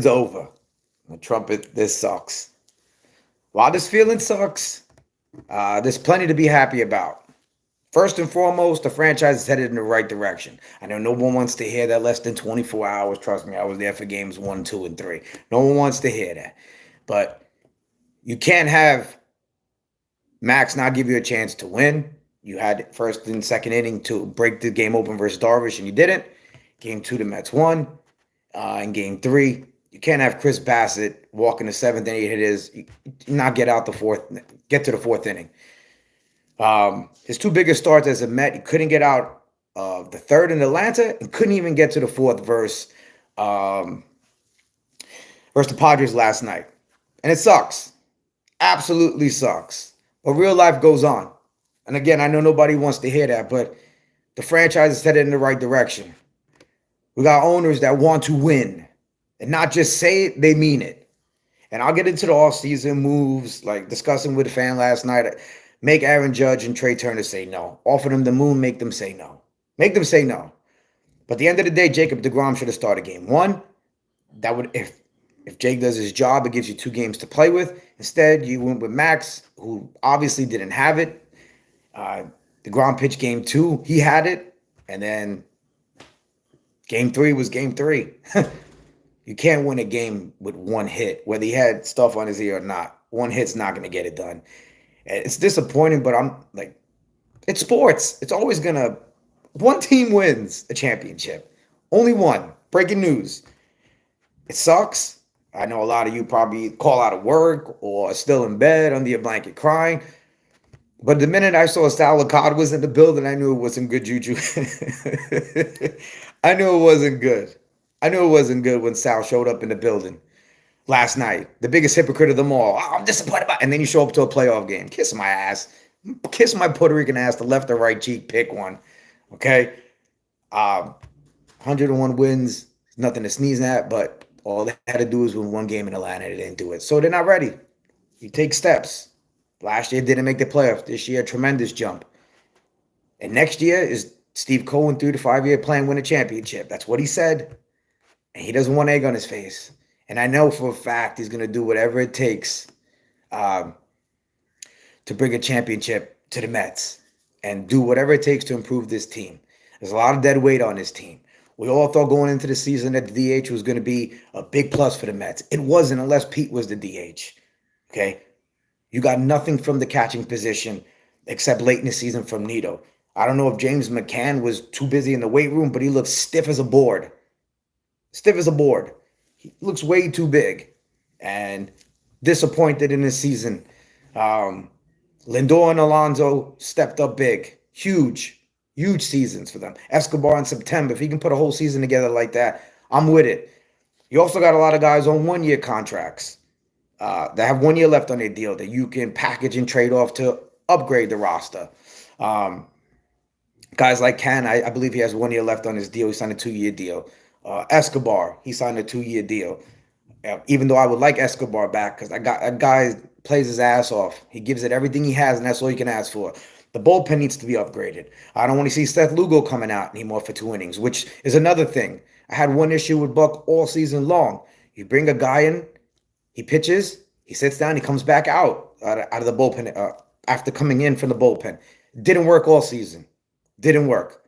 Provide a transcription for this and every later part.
over. The trumpet, this sucks. While this feeling sucks, there's plenty to be happy about. First and foremost, the franchise is headed in the right direction. I know no one wants to hear that less than 24 hours. Trust me, I was there for games one, two, and three. No one wants to hear that. But you can't have Max not give you a chance to win. You had first and second inning to break the game open versus Darvish, and you didn't. Game two, the Mets won. In game three, you can't have Chris Bassett walk in the seventh inning. It is not get to the fourth inning. His two biggest starts as a Met, he couldn't get out of the third in Atlanta and couldn't even get to the fourth um, versus the Padres last night. And it sucks. Absolutely sucks. But real life goes on. And again, I know nobody wants to hear that, but the franchise is headed in the right direction. We got owners that want to win and not just say it, they mean it. And I'll get into the offseason moves, like discussing with a fan last night. Make Aaron Judge and Trey Turner say no. Offer them the moon, make them say no. Make them say no. But at the end of the day, Jacob deGrom should have started game one. That would, if Jake does his job, it gives you 2 games to play with. Instead, you went with Max, who obviously didn't have it. DeGrom pitched game two. He had it. And then game three was game three. You can't win a game with one hit, whether he had stuff on his ear or not. One hit's not going to get it done. It's disappointing, but I'm like, it's sports. It's always going to, one team wins a championship. Only one. Breaking news. It sucks. I know a lot of you probably call out of work or are still in bed under your blanket crying. But the minute I saw Sal Licata was in the building, I knew it wasn't good juju. I knew it wasn't good. I knew it wasn't good when Sal showed up in the building last night. The biggest hypocrite of them all. Oh, I'm disappointed about it. And then you show up to a playoff game. Kiss my ass. Kiss my Puerto Rican ass, the left or right cheek. Pick one. Okay? 101 wins. Nothing to sneeze at, but all they had to do was win one game in Atlanta. They didn't do it. So they're not ready. You take steps. Last year didn't make the playoffs. This year, tremendous jump. And next year is Steve Cohen 3 to 5 year plan, win a championship. That's what he said. And he doesn't want egg on his face. And I know for a fact he's going to do whatever it takes to bring a championship to the Mets and do whatever it takes to improve this team. There's a lot of dead weight on this team. We all thought going into the season that the DH was going to be a big plus for the Mets. It wasn't unless Pete was the DH. Okay? You got nothing from the catching position except late in the season from Nito. I don't know if James McCann was too busy in the weight room, but he looks stiff as a board. Stiff as a board. He looks way too big and disappointed in this season. Lindor and Alonso stepped up big. Huge seasons for them. Escobar in September, if he can put a whole season together like that, I'm with it. You also got a lot of guys on one-year contracts that have 1 year left on their deal that you can package and trade off to upgrade the roster. Guys like Ken, I believe he has 1 year left on his deal. He signed a 2 year deal. Escobar, he signed a 2 year deal. Even though I would like Escobar back because that guy plays his ass off. He gives it everything he has, and that's all you can ask for. The bullpen needs to be upgraded. I don't want to see Seth Lugo coming out anymore for 2 innings, which is another thing. I had one issue with Buck all season long. You bring a guy in, he pitches, he sits down, he comes back out of the bullpen after coming in from the bullpen. Didn't work all season. Didn't work.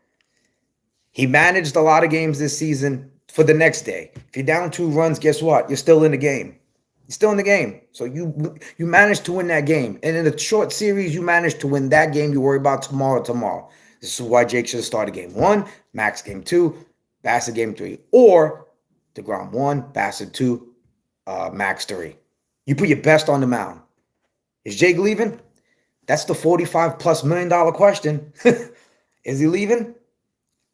He managed a lot of games this season for the next day. If you're down 2 runs, guess what? You're still in the game. You're still in the game. So you managed to win that game. And in a short series, you managed to win that game. You worry about tomorrow. This is why Jake should have started game 1, Max game 2, Bassett game 3. Or DeGrom 1, Bassett 2, Max 3. You put your best on the mound. Is Jake leaving? That's the $45+ million question. Is he leaving?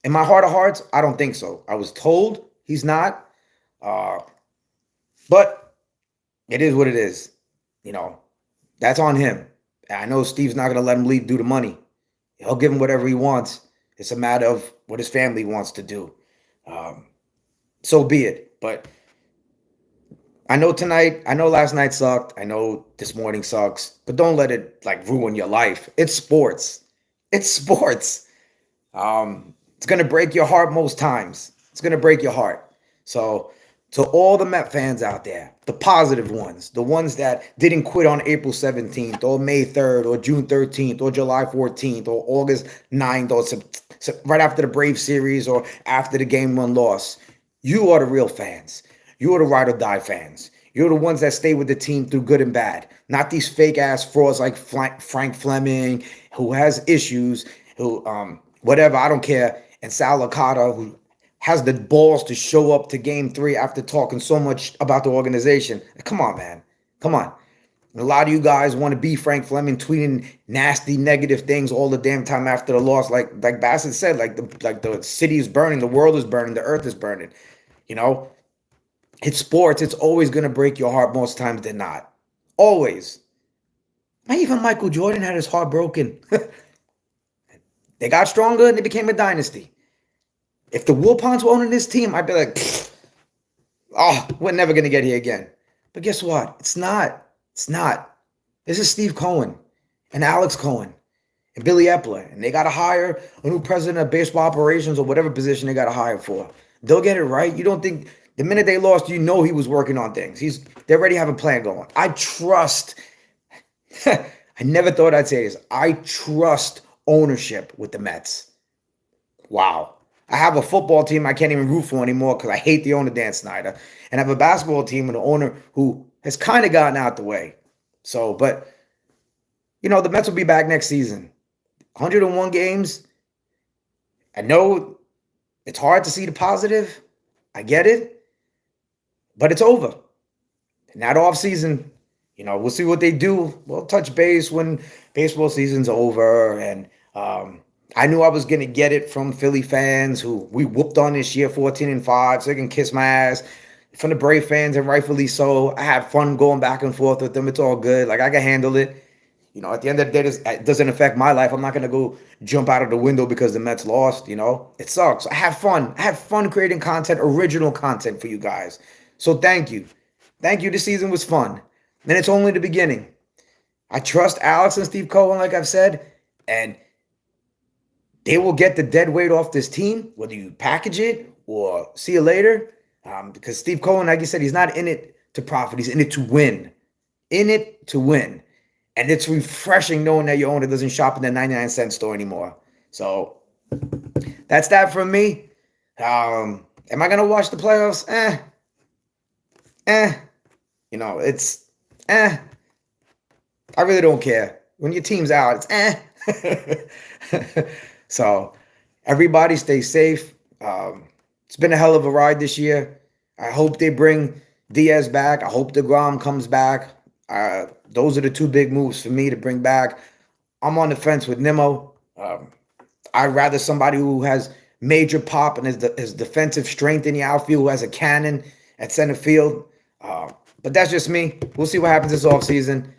In my heart of hearts, I don't think so. I was told he's not. But it is what it is. You know, that's on him. I know Steve's not going to let him leave due to money. He'll give him whatever he wants. It's a matter of what his family wants to do. So be it. But I know last night sucked. I know this morning sucks. But don't let it ruin your life. It's sports. It's sports. It's going to break your heart most times. It's going to break your heart. So To all the Met fans out there, the positive ones, the ones that didn't quit on April 17th or May 3rd or June 13th or July 14th or August 9th or right after the Brave series or after the game one loss. You are the real fans. You are the ride or die fans. You're the ones that stay with the team through good and bad, not these fake ass frauds like Frank Fleming, who has issues, who whatever, I don't care, and Sal Licata, who has the balls to show up to game 3 after talking so much about the organization. Come on, man. Come on. And a lot of you guys want to be Frank Fleming, tweeting nasty, negative things all the damn time after the loss. Like Bassett said, like the city is burning, the world is burning, the earth is burning. You know, it's sports. It's always going to break your heart most times than not. Always. Not even Michael Jordan had his heart broken. They got stronger and they became a dynasty. If the Wilpons were owning this team, I'd be like, oh, we're never going to get here again. But guess what? It's not. It's not. This is Steve Cohen and Alex Cohen and Billy Epler. And they got to hire a new president of baseball operations or whatever position they got to hire for. They'll get it right. You don't think the minute they lost, you know he was working on things. They already have a plan going. I trust. I never thought I'd say this. I trust ownership with the Mets. Wow. I have a football team I can't even root for anymore because I hate the owner, Dan Snyder. And I have a basketball team with an owner who has kind of gotten out the way. So, but, you know, the Mets will be back next season. 101 games. I know it's hard to see the positive. I get it. But it's over. And that offseason, you know, we'll see what they do. We'll touch base when baseball season's over. And I knew I was going to get it from Philly fans who we whooped on this year, 14-5, so they can kiss my ass. From the Brave fans, and rightfully so. I had fun going back and forth with them. It's all good. Like, I can handle it. You know, at the end of the day, it doesn't affect my life. I'm not going to go jump out of the window because the Mets lost, you know. It sucks. I have fun. I have fun creating content, original content for you guys. So thank you. Thank you. This season was fun. And it's only the beginning. I trust Alex and Steve Cohen, like I've said, and they will get the dead weight off this team, whether you package it or see you later. Because Steve Cohen, like you said, he's not in it to profit. He's in it to win. In it to win. And it's refreshing knowing that your owner doesn't shop in the 99-cent store anymore. So that's that from me. Am I going to watch the playoffs? You know, it's I really don't care. When your team's out, it's So everybody stay safe. It's been a hell of a ride this year. I hope they bring Diaz back. I hope DeGrom comes back. Those are the two big moves for me to bring back. I'm on the fence with Nimmo. I'd rather somebody who has major pop and his defensive strength in the outfield, who has a cannon at center field. But that's just me. We'll see what happens this offseason.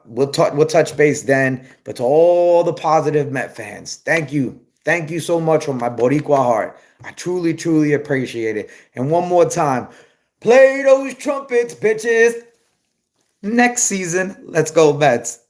We'll touch base then. But to all the positive Met fans, thank you. Thank you so much from my Boricua heart. I truly, truly appreciate it. And one more time, play those trumpets, bitches. Next season, let's go Mets.